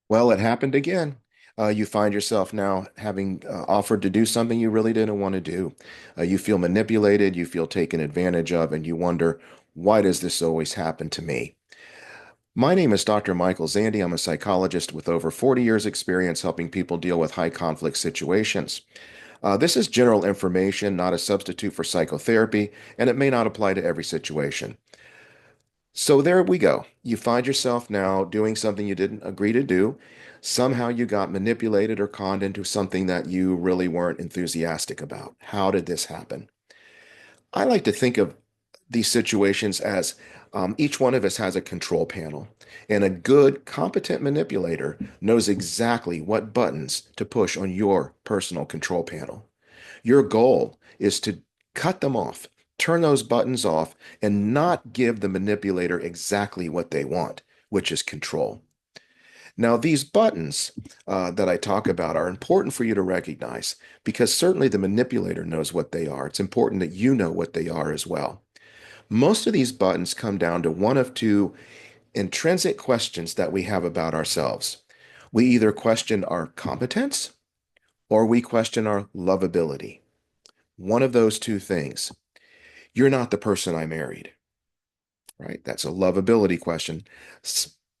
Well, it happened again. You find yourself now having offered to do something you really didn't want to do. You feel manipulated, you feel taken advantage of, and you wonder, why does this always happen to me? My name is Dr. Michael Zandi. I'm a psychologist with over 40 years' experience helping people deal with high conflict situations. This is general information, not a substitute for psychotherapy, and it may not apply to every situation. So there we go. You find yourself now doing something you didn't agree to do. Somehow you got manipulated or conned into something that you really weren't enthusiastic about. How did this happen? I like to think of these situations as each one of us has a control panel, and a good, competent manipulator knows exactly what buttons to push on your personal control panel. Your goal is to cut them off, turn those buttons off, and not give the manipulator exactly what they want, which is control. Now, these buttons that I talk about are important for you to recognize because certainly the manipulator knows what they are. It's important that you know what they are as well. Most of these buttons come down to one of two intrinsic questions that we have about ourselves. We either question our competence or we question our lovability. One of those two things. You're not the person I married, right? That's a lovability question.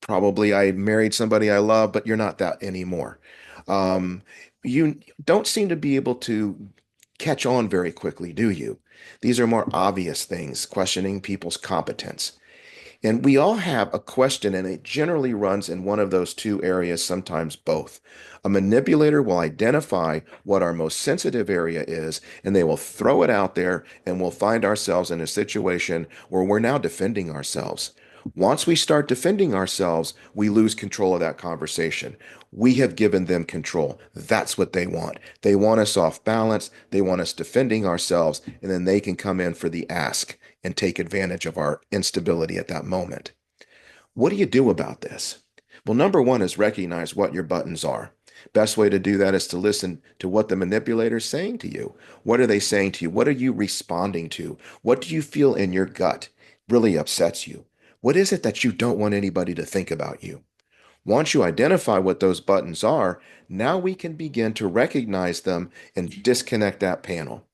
Probably I married somebody I love, but you're not that anymore. Um, you don't seem to be able to catch on very quickly, do you? These are more obvious things, questioning people's competence. And we all have a question, and it generally runs in one of those two areas, sometimes both. A manipulator will identify what our most sensitive area is, and they will throw it out there, and we'll find ourselves in a situation where we're now defending ourselves. Once we start defending ourselves, we lose control of that conversation. We have given them control. That's what they want. They want us off balance. They want us defending ourselves, and then they can come in for the ask and take advantage of our instability at that moment. What do you do about this? Well, number one is recognize what your buttons are. Best way to do that is to listen to what the manipulator is saying to you. What are they saying to you? What are you responding to? What do you feel in your gut really upsets you? What is it that you don't want anybody to think about you? Once you identify what those buttons are, now we can begin to recognize them and disconnect that panel.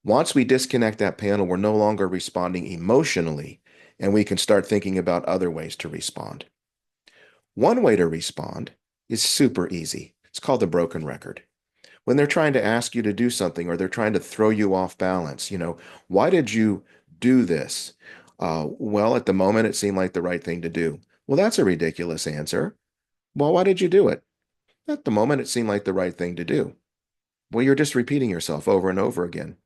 Once we disconnect that panel, we're no longer responding emotionally, and we can start thinking about other ways to respond. One way to respond is super easy. It's called the broken record. When they're trying to ask you to do something or they're trying to throw you off balance, why did you do this? Well, at the moment, it seemed like the right thing to do. Well, that's a ridiculous answer. Well, why did you do it? At the moment, it seemed like the right thing to do. Well, you're just repeating yourself over and over again.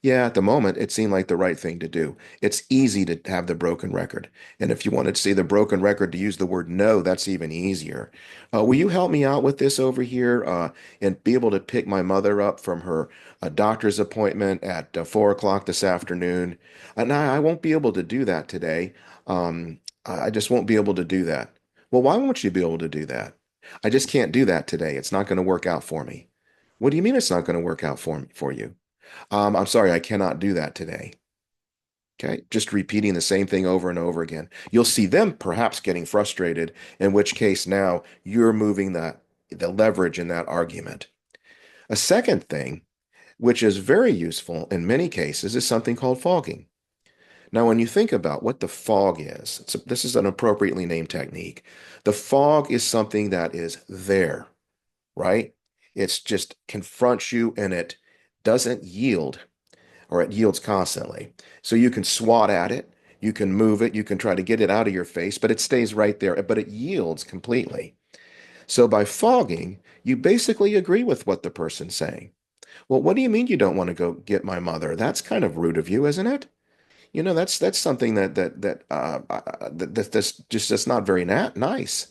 Yeah, at the moment, it seemed like the right thing to do. It's easy to have the broken record. And if you wanted to see the broken record to use the word no, that's even easier. Will you help me out with this over here and be able to pick my mother up from her doctor's appointment at 4 o'clock this afternoon? And I won't be able to do that today. I just won't be able to do that. Well, why won't you be able to do that? I just can't do that today. It's not going to work out for me. What do you mean it's not going to work out for you? I'm sorry, I cannot do that today. Okay, just repeating the same thing over and over again. You'll see them perhaps getting frustrated, in which case now you're moving the leverage in that argument. A second thing, which is very useful in many cases, is something called fogging. Now, when you think about what the fog is, this is an appropriately named technique. The fog is something that is there, right? It's just confronts you and it doesn't yield or it yields constantly. So you can swat at it, you can move it, you can try to get it out of your face, but it stays right there, but it yields completely. So by fogging, you basically agree with what the person's saying. Well, what do you mean you don't want to go get my mother? That's kind of rude of you, isn't it? That's something that's not very nice.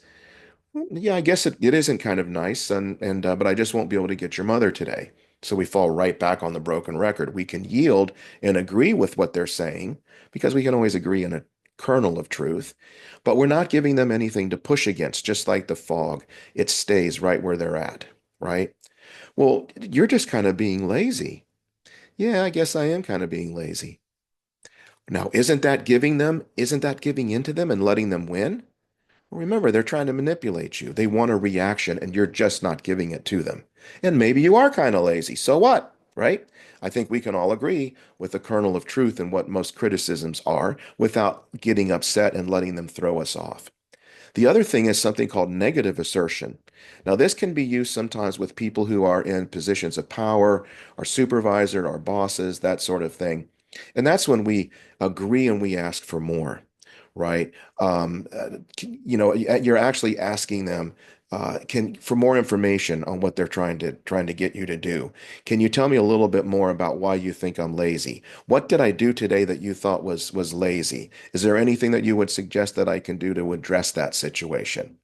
Yeah, I guess it isn't kind of nice, and but I just won't be able to get your mother today. So we fall right back on the broken record. We can yield and agree with what they're saying because we can always agree in a kernel of truth, but we're not giving them anything to push against, just like the fog. It stays right where they're at, right? Well, you're just kind of being lazy. Yeah, I guess I am kind of being lazy. Now, isn't that giving into them and letting them win? Remember, they're trying to manipulate you. They want a reaction and you're just not giving it to them. And maybe you are kind of lazy. So what? Right? I think we can all agree with the kernel of truth in what most criticisms are without getting upset and letting them throw us off. The other thing is something called negative assertion. Now, this can be used sometimes with people who are in positions of power, our supervisor, our bosses, that sort of thing. And that's when we agree and we ask for more, right? You're actually asking them can for more information on what they're trying to get you to do. Can you tell me a little bit more about why you think I'm lazy? What did I do today that you thought was lazy? Is there anything that you would suggest that I can do to address that situation?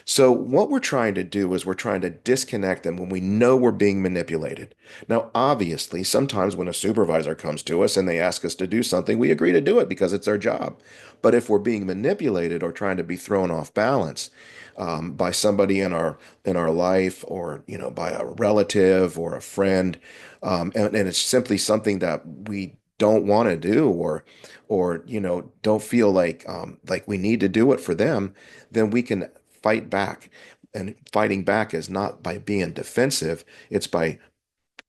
So what we're trying to do is we're trying to disconnect them when we know we're being manipulated. Now, obviously, sometimes when a supervisor comes to us and they ask us to do something, we agree to do it because it's our job. But if we're being manipulated or trying to be thrown off balance by somebody in our life, or by a relative or a friend, and it's simply something that we don't want to do, or don't feel like we need to do it for them, then we can fight back. And fighting back is not by being defensive, it's by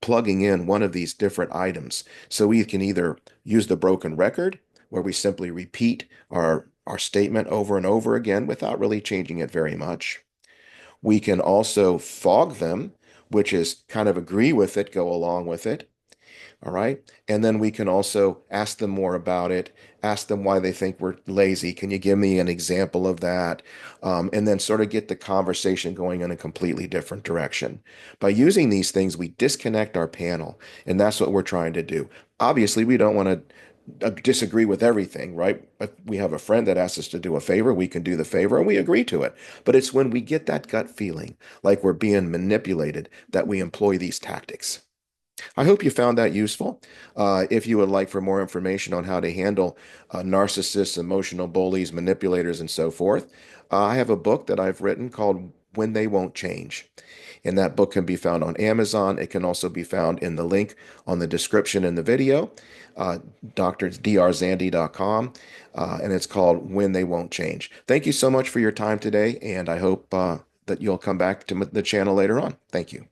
plugging in one of these different items. So we can either use the broken record, where we simply repeat our statement over and over again without really changing it very much. We can also fog them, which is kind of agree with it, go along with it. All right. And then we can also ask them more about it, ask them why they think we're lazy. Can you give me an example of that? And then sort of get the conversation going in a completely different direction. By using these things, we disconnect our panel, and that's what we're trying to do. Obviously, we don't want to disagree with everything, right? If we have a friend that asks us to do a favor, we can do the favor and we agree to it. But it's when we get that gut feeling like we're being manipulated that we employ these tactics. I hope you found that useful. If you would like for more information on how to handle narcissists, emotional bullies, manipulators, and so forth, I have a book that I've written called When They Won't Change. And that book can be found on Amazon. It can also be found in the link on the description in the video, uh, drzandy.com, and it's called When They Won't Change. Thank you so much for your time today, and I hope that you'll come back to the channel later on. Thank you.